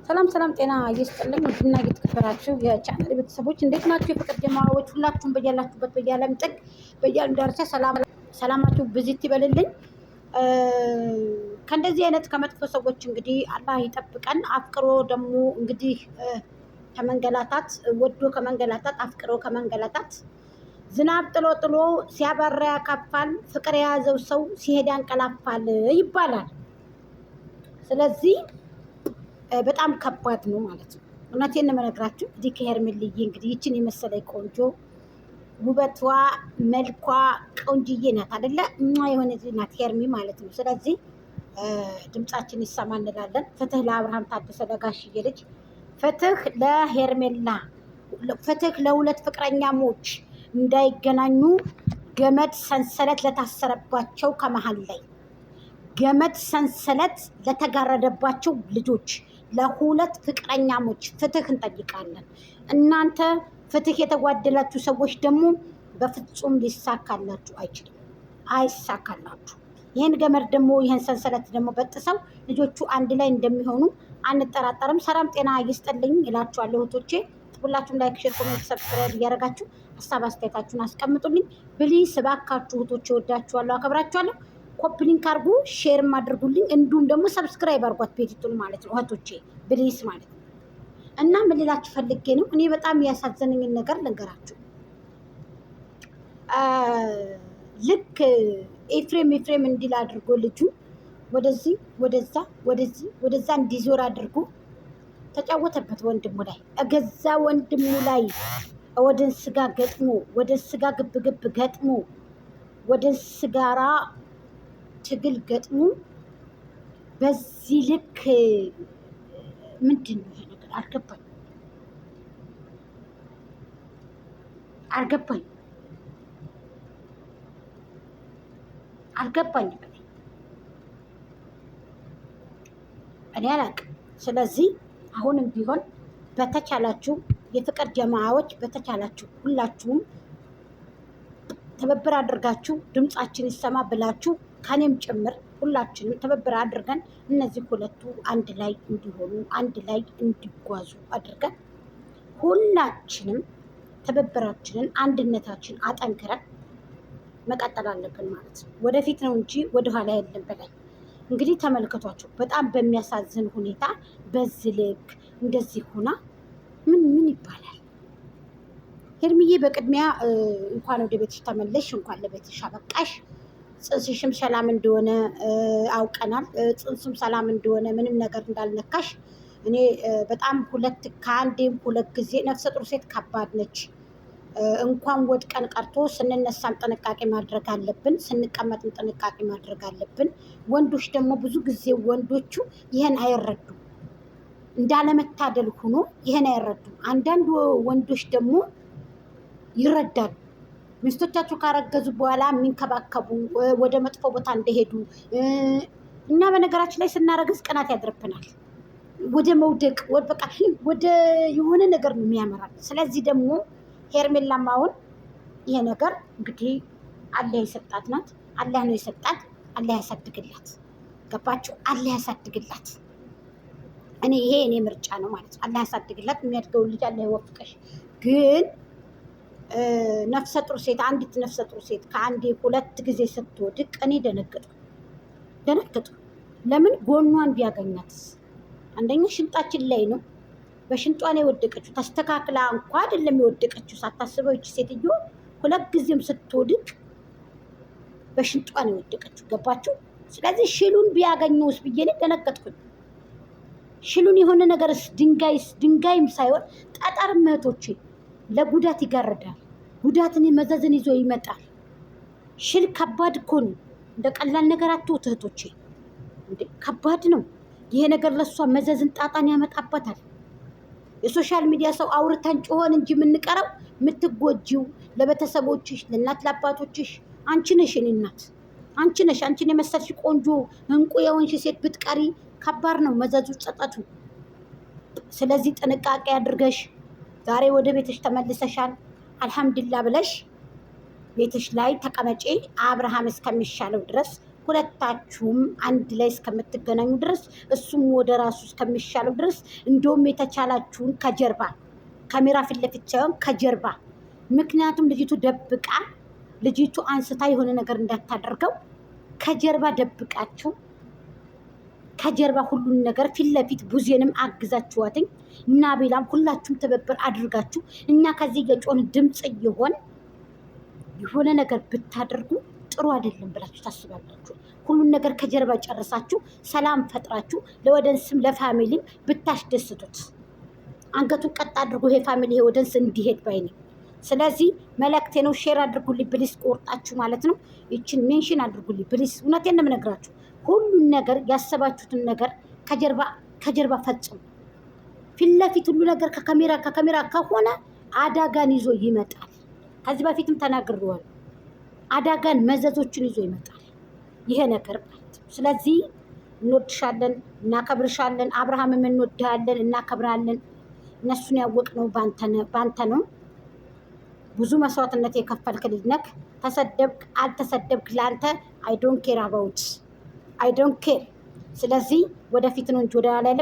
ሰላም ሰላም፣ ጤና ይስጥልኝ። ውድና እየተከበራችሁ የቻናል ቤተሰቦች እንዴት ናችሁ? የፍቅር ጀማዎች ሁላችሁም በያላችሁበት በየዓለም ጥግ በየዓለም ዳርቻ ሰላማችሁ ብዝት ይበልልኝ። ከእንደዚህ አይነት ከመጥፎ ሰዎች እንግዲህ አላህ ይጠብቀን። አፍቅሮ ደግሞ እንግዲህ ከመንገላታት ወዶ ከመንገላታት አፍቅሮ ከመንገላታት ዝናብ ጥሎ ጥሎ ሲያበራ ያካፋል፣ ፍቅር የያዘው ሰው ሲሄድ ያንቀላፋል ይባላል። ስለዚህ በጣም ከባድ ነው ማለት ነው። እውነቴን ነው የምነግራችሁ። እዚህ ከሄርሜልዬ እንግዲህ ይችን የመሰለኝ ቆንጆ ውበቷ መልኳ ቆንጅዬ ናት አይደለ? የሆነ ናት ሄርሚ ማለት ነው። ስለዚህ ድምጻችን ይሰማ እንላለን። ፍትህ ለአብርሃም ታደሰ ለጋሽዬ ልጅ፣ ፍትህ ለሄርሜላ፣ ፍትህ ለሁለት ፍቅረኛሞች እንዳይገናኙ ገመድ ሰንሰለት ለታሰረባቸው ከመሀል ላይ ገመድ ሰንሰለት ለተጋረደባቸው ልጆች ለሁለት ፍቅረኛሞች ፍትህ እንጠይቃለን። እናንተ ፍትህ የተጓደላችሁ ሰዎች ደግሞ በፍጹም ሊሳካላችሁ አይችልም፣ አይሳካላችሁ። ይህን ገመድ ደግሞ ይህን ሰንሰለት ደግሞ በጥሰው ልጆቹ አንድ ላይ እንደሚሆኑ አንጠራጠርም። ሰላም ጤና ይስጥልኝ እላችኋለሁ እህቶቼ። ሁላችሁም ላይክ፣ ሼር፣ ኮሜንት፣ ሰብስክራይብ እያደረጋችሁ ሀሳብ አስተያየታችሁን አስቀምጡልኝ ፕሊዝ። እባካችሁ እህቶቼ ወዳችኋለሁ፣ አከብራችኋለሁ። ኮፕሊንክ አድርጉ፣ ሼርም አድርጉልኝ። እንዲሁም ደግሞ ሰብስክራይብ አድርጓት ቤቲቱን ማለት ነው እህቶቼ ብሊስ ማለት ነው። እና ምን ልላችሁ ፈልጌ ነው፣ እኔ በጣም ያሳዘነኝን ነገር ልንገራችሁ። ልክ ኤፍሬም እንዲል አድርጎ ልጁ ወደዚህ ወደዛ ወደዚህ ወደዛ እንዲዞር አድርጎ ተጫወተበት ወንድሙ ላይ፣ እገዛ ወንድሙ ላይ ወደ ስጋ ገጥሞ ወደ ስጋ ግብግብ ገጥሞ ወደ ስጋራ ትግል ገጥሞ በዚህ ልክ ምንድን ነው ይሄ ነገር? አልገባኝም። እኔ አላቅም። ስለዚህ አሁንም ቢሆን በተቻላችሁ የፍቅር ጀማዓዎች በተቻላችሁ ሁላችሁም ትብብር አድርጋችሁ ድምጻችን ይሰማ ብላችሁ ከኔም ጭምር ሁላችንም ትብብር አድርገን እነዚህ ሁለቱ አንድ ላይ እንዲሆኑ አንድ ላይ እንዲጓዙ አድርገን ሁላችንም ትብብራችንን አንድነታችን አጠንክረን መቀጠል አለብን ማለት ነው። ወደፊት ነው እንጂ ወደኋላ የለም በላይ። እንግዲህ ተመልከቷቸው። በጣም በሚያሳዝን ሁኔታ በዚህ ልክ እንደዚህ ሆና ምን ይባላል? ሄርሚዬ በቅድሚያ እንኳን ወደ ቤትሽ ተመለሽ፣ እንኳን ለቤትሽ አበቃሽ። ጽንስሽም ሰላም እንደሆነ አውቀናል። ጽንሱም ሰላም እንደሆነ ምንም ነገር እንዳልነካሽ እኔ በጣም ከአንዴም ሁለት ጊዜ ነፍሰ ጡር ሴት ከባድ ነች። እንኳን ወድቀን ቀርቶ ስንነሳም ጥንቃቄ ማድረግ አለብን፣ ስንቀመጥም ጥንቃቄ ማድረግ አለብን። ወንዶች ደግሞ ብዙ ጊዜ ወንዶቹ ይህን አይረዱም። እንዳለመታደል ሆኖ ይህን አይረዱም። አንዳንድ ወንዶች ደግሞ ይረዳሉ። ሚስቶቻቸው ካረገዙ በኋላ የሚንከባከቡ ወደ መጥፎ ቦታ እንደሄዱ እኛ በነገራችን ላይ ስናረግዝ ቅናት ያድርብናል። ወደ መውደቅ በቃ ወደ የሆነ ነገር ነው የሚያመራል። ስለዚህ ደግሞ ሄርሜላም አሁን ይሄ ነገር እንግዲህ አላህ የሰጣት ናት። አላህ ነው የሰጣት። አላህ ያሳድግላት። ገባችሁ? አላህ ያሳድግላት። ይሄ እኔ ምርጫ ነው ማለት ነው። አላህ ያሳድግላት። የሚያድገውን ልጅ አላህ ይወፍቀሽ። ግን ነፍሰ ጡር ሴት አንዲት ነፍሰ ጡር ሴት ከአንዴ ሁለት ጊዜ ስትወድቅ እኔ ደነገጡ። ለምን ጎኗን ቢያገኛትስ? አንደኛ ሽንጣችን ላይ ነው። በሽንጧ ነው የወደቀችው። ተስተካክላ እንኳ አይደለም የወደቀችው። ሳታስበው ይቺ ሴትዮ ሁለት ጊዜም ስትወድቅ በሽንጧ ነው የወደቀችው። ገባችሁ? ስለዚህ ሽሉን ቢያገኘውስ ብዬ እኔ ደነገጥኩኝ። ሽሉን የሆነ ነገርስ ድንጋይም ሳይሆን ጠጠር እህቶቼ ለጉዳት ይጋርዳል። ጉዳትን መዘዝን ይዞ ይመጣል። ሽል ከባድ እኮ ነው። እንደ ቀላል ነገር አትሁት እህቶቼ፣ ከባድ ነው ይሄ ነገር። ለሷ መዘዝን ጣጣን ያመጣበታል። የሶሻል ሚዲያ ሰው አውርተን ጮሆን እንጂ የምንቀረው የምትጎጂው ለቤተሰቦችሽ፣ ለእናት ለአባቶችሽ አንቺ ነሽ። እኔ እናት አንቺ ነሽ። አንቺን የመሰልሽ ቆንጆ እንቁ የሆንሽ ሴት ብትቀሪ ከባድ ነው መዘዙ ጸጠቱ። ስለዚህ ጥንቃቄ አድርገሽ ዛሬ ወደ ቤትሽ ተመልሰሻል። አልሐምዱሊላህ ብለሽ ቤትሽ ላይ ተቀመጪ። አብርሃም እስከሚሻለው ድረስ ሁለታችሁም አንድ ላይ እስከምትገናኙ ድረስ እሱም ወደ ራሱ እስከሚሻለው ድረስ እንደውም የተቻላችሁን ከጀርባ ካሜራ ፊት ለፊት ሳይሆን ከጀርባ፣ ምክንያቱም ልጅቱ ደብቃ ልጅቱ አንስታ የሆነ ነገር እንዳታደርገው ከጀርባ ደብቃችሁ ከጀርባ ሁሉን ነገር ፊት ለፊት ቡዜንም አግዛችኋትኝ እና ቤላም ሁላችሁም ትብብር አድርጋችሁ እኛ ከዚህ የጮን ድምፅ የሆነ ነገር ብታደርጉ ጥሩ አይደለም ብላችሁ ታስባላችሁ። ሁሉን ነገር ከጀርባ ጨርሳችሁ ሰላም ፈጥራችሁ ለወደንስም ለፋሚሊም ብታስደስቱት አንገቱን ቀጥ አድርጎ ይሄ ፋሚሊ ይሄ ወደንስ እንዲሄድ ባይኔ። ስለዚህ መልእክቴ ነው። ሼር አድርጉልኝ ብሊስ፣ ቆርጣችሁ ማለት ነው። ይችን ሜንሽን አድርጉልኝ ብሊስ። እውነቴን ነው የምነግራችሁ። ሁሉን ነገር ያሰባችሁትን ነገር ከጀርባ ፈጽሙ። ፊት ለፊት ሁሉ ነገር ከካሜራ ከሆነ አዳጋን ይዞ ይመጣል። ከዚህ በፊትም ተናግሬዋለሁ። አዳጋን መዘዞችን ይዞ ይመጣል ይሄ ነገር ማለት ነው። ስለዚህ እንወድሻለን፣ እናከብርሻለን። አብርሃምም እንወድሃለን፣ እናከብራለን። እነሱን ያወቅነው ባንተ ነው። ብዙ መስዋዕትነት የከፈልክ ልጅ ነክ። ተሰደብክ አልተሰደብክ ለአንተ አይ ዶንት ኬር አባውት አይ ዶንት ኬር። ስለዚህ ወደፊት ነው እንጂ ወደ ኋላ ያለ